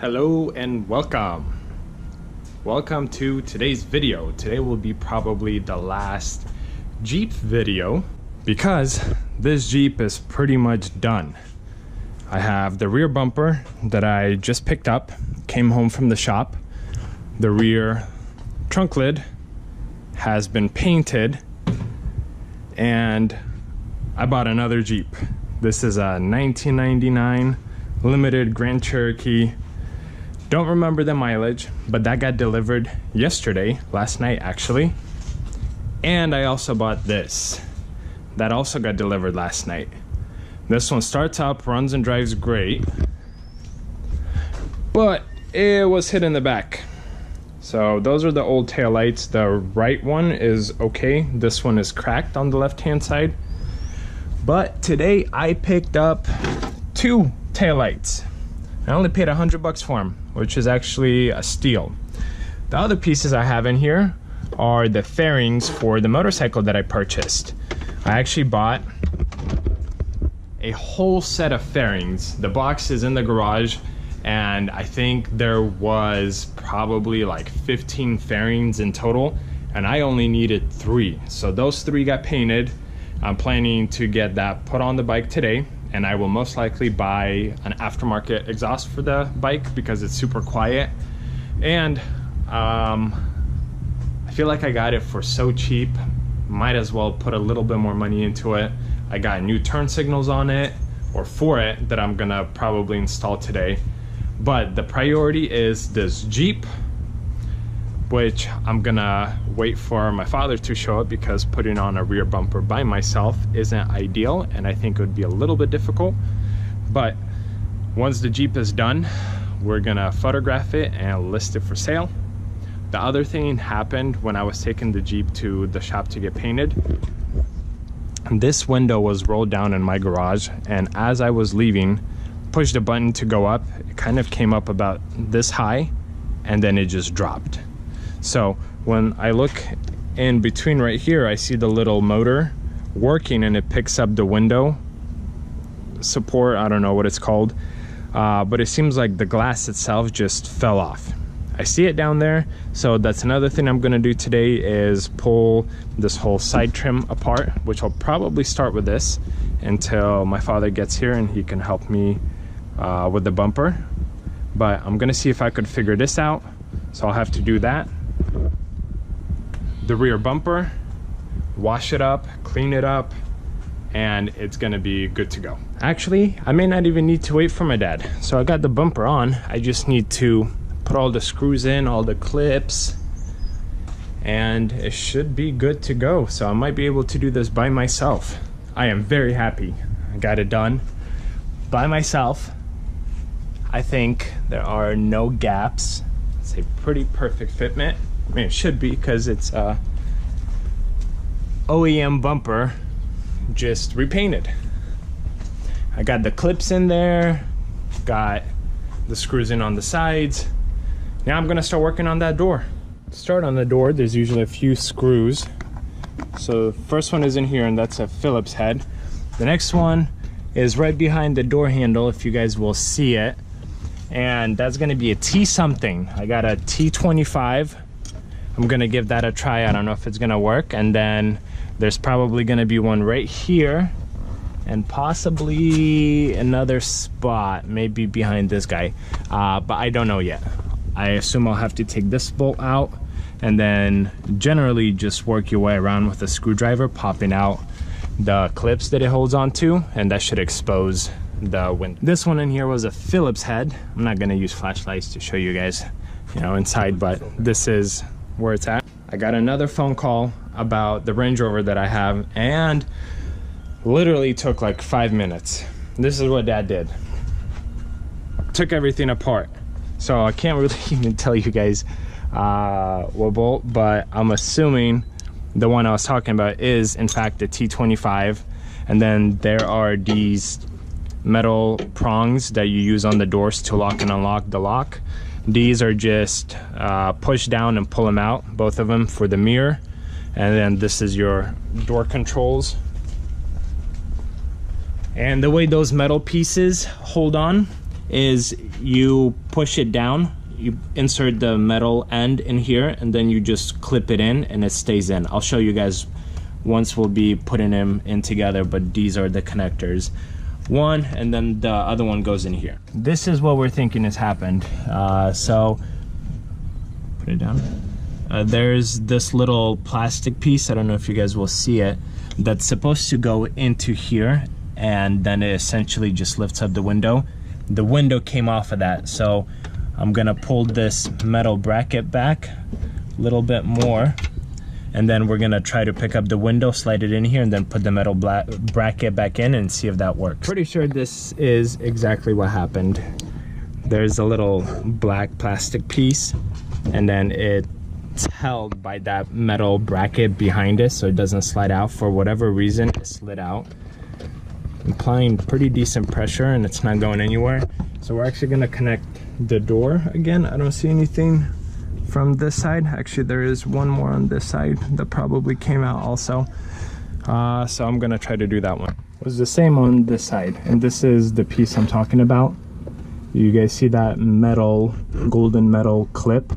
Hello and welcome. Welcome to today's video. Today will be probably the last Jeep video because this Jeep is pretty much done. I have the rear bumper that I just picked up, came home from the shop. The rear trunk lid has been painted, and I bought another Jeep. This is a 1999 limited Grand Cherokee. Don't remember the mileage, but that got delivered yesterday, last night actually. And I also bought this. That also got delivered last night. This one starts up, runs and drives great, but it was hit in the back. So those are the old taillights. The right one is okay. This one is cracked on the left-hand side. But today I picked up two taillights. I only paid $100 for them, which is actually a steal. The other pieces I have in here are the fairings for the motorcycle that I purchased. I actually bought a whole set of fairings. The box is in the garage, and I think there was probably like 15 fairings in total, and I only needed 3. So those 3 got painted. I'm planning to get that put on the bike today, and I will most likely buy an aftermarket exhaust for the bike because it's super quiet. And I feel like I got it for so cheap, might as well put a little bit more money into it. I got new turn signals on it, or for it, that I'm gonna probably install today. But the priority is this Jeep, which I'm gonna wait for my father to show up because putting on a rear bumper by myself isn't ideal, and I think it would be a little bit difficult. But once the Jeep is done, we're gonna photograph it and list it for sale. The other thing happened when I was taking the Jeep to the shop to get painted. This window was rolled down in my garage, and as I was leaving, pushed a button to go up. It kind of came up about this high, and then it just dropped. So when I look in between right here, I see the little motor working, and it picks up the window support. I don't know what it's called, but it seems like the glass itself just fell off. I see it down there. So that's another thing I'm gonna do today, is pull this whole side trim apart, which I'll probably start with this until my father gets here and he can help me with the bumper. But I'm gonna see if I could figure this out. So I'll have to do that. The rear bumper, wash it up, clean it up, and it's gonna be good to go. Actually, I may not even need to wait for my dad. So I got the bumper on. I just need to put all the screws in, all the clips, and it should be good to go. So I might be able to do this by myself. I am very happy I got it done by myself. I think there are no gaps. It's a pretty perfect fitment. I mean, it should be, because it's a OEM bumper, just repainted. I got the clips in there, got the screws in on the sides. Now I'm gonna start working on that door. To start on the door, there's usually a few screws. So the first one is in here, and that's a Phillips head. The next one is right behind the door handle, if you guys will see it. And that's gonna be a T something. I got a T25. I'm gonna give that a try. I don't know if it's gonna work. And then there's probably gonna be one right here, and possibly another spot, maybe behind this guy. But I don't know yet. I assume I'll have to take this bolt out, and then generally just work your way around with a screwdriver, popping out the clips that it holds onto, and that should expose the window. This one in here was a Phillips head. I'm not gonna use flashlights to show you guys, you know, inside, but this is where it's at. I got another phone call about the Range Rover that I have, and literally took like 5 minutes. This is what Dad did. Took everything apart. So I can't really even tell you guys what bolt, but I'm assuming the one I was talking about is in fact the T25. And then there are these metal prongs that you use on the doors to lock and unlock the lock. These are just push down and pull them out, both of them, for the mirror. And then this is your door controls. And the way those metal pieces hold on is you push it down, you insert the metal end in here, and then you just clip it in and it stays in. I'll show you guys once we'll be putting them in together, but these are the connectors. One, and then the other one goes in here. This is what we're thinking has happened. So put it down. There's this little plastic piece, I don't know if you guys will see it, that's supposed to go into here, and then it essentially just lifts up the window. The window came off of that, so I'm gonna pull this metal bracket back a little bit more, and then we're gonna try to pick up the window, slide it in here, and then put the metal bracket back in and see if that works. Pretty sure this is exactly what happened. There's a little black plastic piece, and then it's held by that metal bracket behind it so it doesn't slide out. For whatever reason, it slid out. I'm applying pretty decent pressure and it's not going anywhere. So we're actually gonna connect the door again. I don't see anything from this side. Actually, there is one more on this side that probably came out also. So I'm gonna try to do that one. It was the same on this side, and this is the piece I'm talking about. You guys see that metal, golden metal clip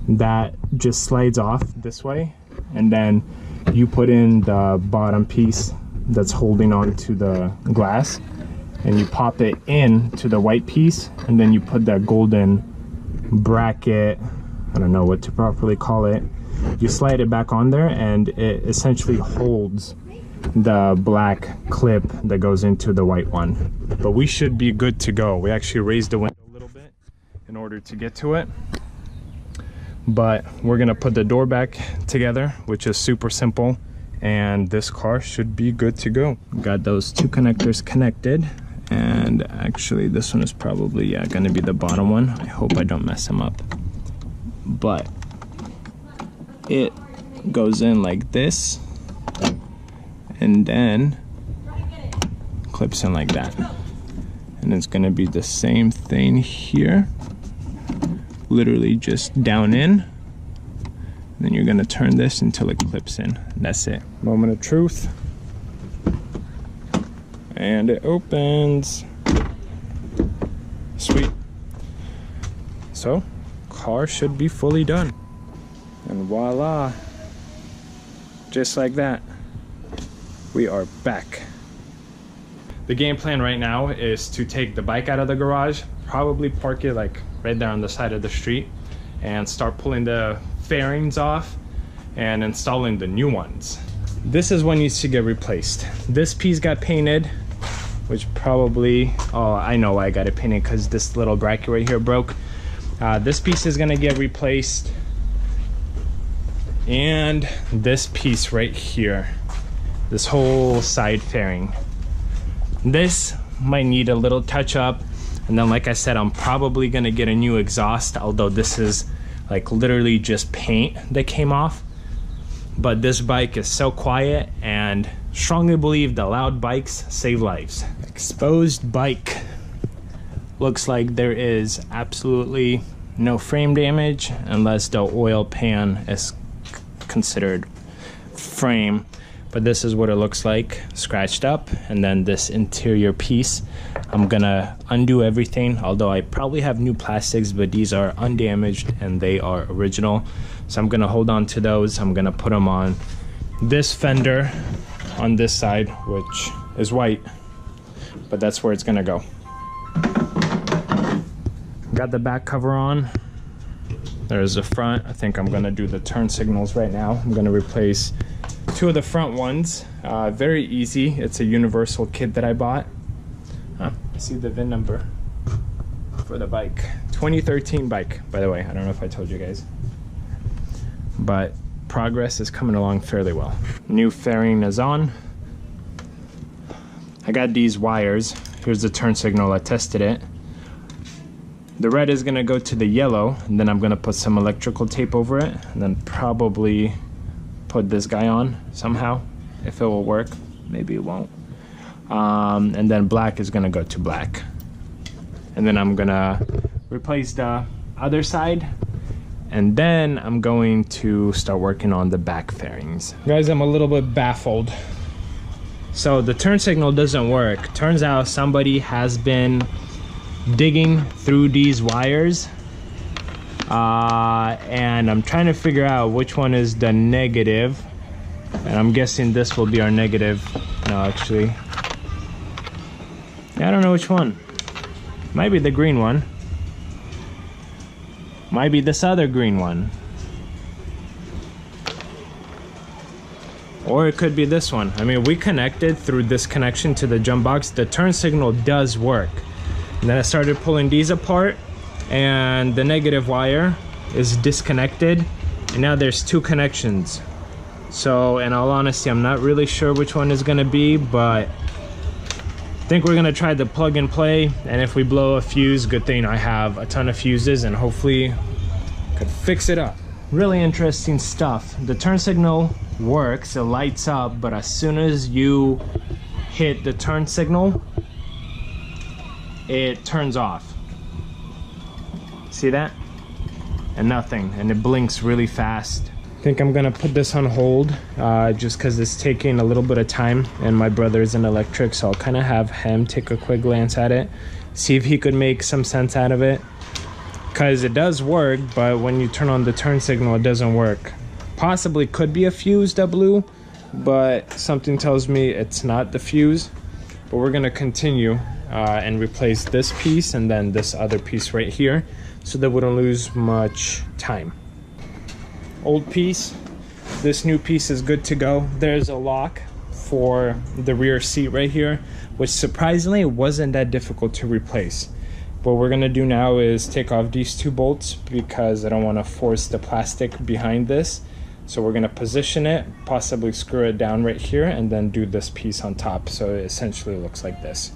that just slides off this way, and then you put in the bottom piece that's holding on to the glass, and you pop it in to the white piece, and then you put that golden bracket, I don't know what to properly call it, you slide it back on there, and it essentially holds the black clip that goes into the white one. But we should be good to go. We actually raised the window a little bit in order to get to it, but we're gonna put the door back together, which is super simple, and this car should be good to go. Got those two connectors connected, and actually this one is probably gonna be the bottom one. I hope I don't mess them up, but it goes in like this and then clips in like that, and it's gonna be the same thing here, literally just down in. Then you're gonna turn this until it clips in. That's it. Moment of truth. And it opens. Sweet. So, car should be fully done. And voila. Just like that, we are back. The game plan right now is to take the bike out of the garage, probably park it like right there on the side of the street, and start pulling the fairings off and installing the new ones. This is what needs to get replaced. This piece got painted, which probably, oh, I know why I got it painted, because this little bracket right here broke. This piece is gonna get replaced, and this piece right here, this whole side fairing, this might need a little touch up. And then, like I said, I'm probably gonna get a new exhaust, although this is like literally just paint that came off. But this bike is so quiet, and strongly believe the loud bikes save lives. Exposed bike. Looks like there is absolutely no frame damage, unless the oil pan is considered frame. But this is what it looks like, scratched up. And then this interior piece, I'm gonna undo everything, although I probably have new plastics, but these are undamaged and they are original. So I'm gonna hold on to those. I'm gonna put them on this fender on this side, which is white, but that's where it's gonna go. Got the back cover on. There's the front. I think I'm gonna do the turn signals right now. I'm gonna replace two of the front ones. Very easy. It's a universal kit that I bought. See the VIN number for the bike. 2013 bike, by the way. I don't know if I told you guys, but progress is coming along fairly well. New fairing is on. I got these wires. Here's the turn signal. I tested it. The red is gonna go to the yellow, and then I'm gonna put some electrical tape over it, and then probably put this guy on somehow. If it will work, maybe it won't. And then black is gonna go to black. And then I'm gonna replace the other side, and then I'm going to start working on the back fairings. Guys, I'm a little bit baffled. So the turn signal doesn't work. Turns out somebody has been digging through these wires, and I'm trying to figure out which one is the negative, and I'm guessing this will be our negative. No, actually, yeah, I don't know which one. Might be the green one, might be this other green one, or it could be this one. I mean, we connected through this connection to the jump box. The turn signal does work. And then I started pulling these apart, and the negative wire is disconnected, and now there's two connections. So in all honesty, I'm not really sure which one is gonna be, but I think we're gonna try the plug and play, and if we blow a fuse, good thing I have a ton of fuses and hopefully could fix it up. Really interesting stuff. The turn signal works, it lights up, but as soon as you hit the turn signal, it turns off. See that? And nothing, and it blinks really fast. I think I'm gonna put this on hold just because it's taking a little bit of time, and my brother's in electric, so I'll kind of have him take a quick glance at it, see if he could make some sense out of it, because it does work, but when you turn on the turn signal, it doesn't work. Possibly could be a fuse that blew, but something tells me it's not the fuse. But we're gonna continue and replace this piece and then this other piece right here, so that we don't lose much time. Old piece, this new piece is good to go. There's a lock for the rear seat right here, which surprisingly wasn't that difficult to replace. What we're gonna do now is take off these two bolts because I don't wanna force the plastic behind this. So we're gonna position it, possibly screw it down right here, and then do this piece on top, so it essentially looks like this.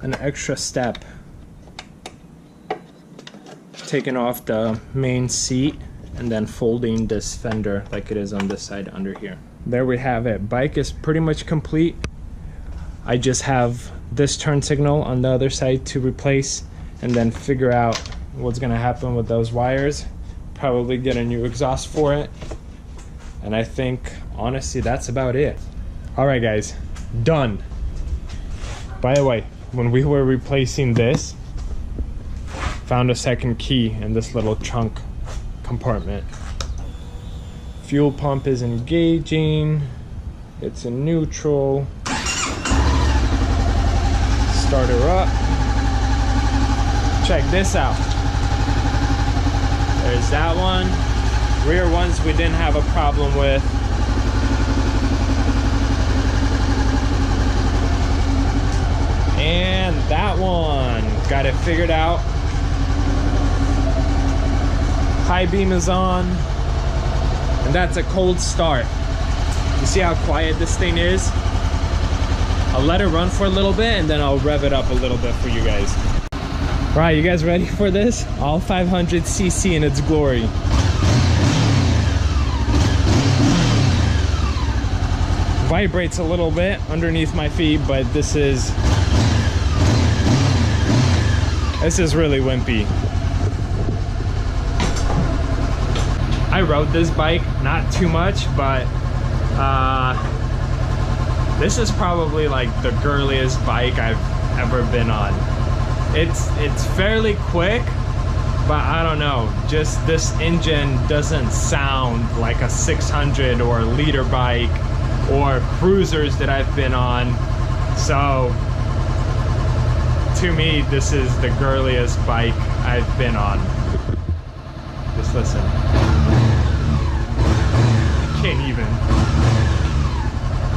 An extra step, taking off the main seat and then folding this fender like it is on this side under here. There we have it. Bike is pretty much complete. I just have this turn signal on the other side to replace, and then figure out what's gonna happen with those wires. Probably get a new exhaust for it, and I think honestly that's about it. All right guys, done. By the way, when we were replacing this, found a second key in this little trunk compartment. Fuel pump is engaging, it's in neutral. Start her up. Check this out. There's that one. Rear ones we didn't have a problem with. And that one, got it figured out. High beam is on, and that's a cold start. You see how quiet this thing is? I'll let it run for a little bit, and then I'll rev it up a little bit for you guys. Right, you guys ready for this? All 500cc in its glory. Vibrates a little bit underneath my feet, but this is really wimpy. I rode this bike, not too much, but this is probably like the girliest bike I've ever been on. It's fairly quick, but I don't know, just this engine doesn't sound like a 600 or a liter bike or cruisers that I've been on. So to me, this is the girliest bike I've been on. Just listen. I can't even.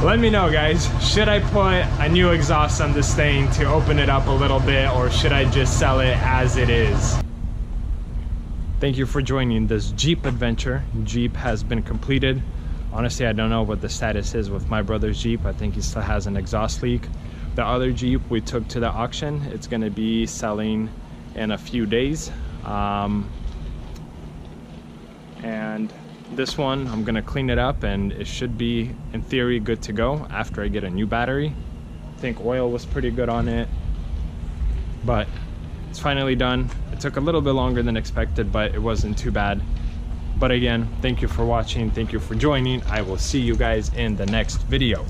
Let me know guys, should I put a new exhaust on this thing to open it up a little bit, or should I just sell it as it is? Thank you for joining this Jeep adventure. Jeep has been completed. Honestly, I don't know what the status is with my brother's Jeep. I think he still has an exhaust leak. The other Jeep we took to the auction, it's gonna be selling in a few days. And this one, I'm gonna clean it up, and it should be, in theory, good to go after I get a new battery. I think oil was pretty good on it, but it's finally done. It took a little bit longer than expected, but it wasn't too bad. But again, thank you for watching, thank you for joining. I will see you guys in the next video.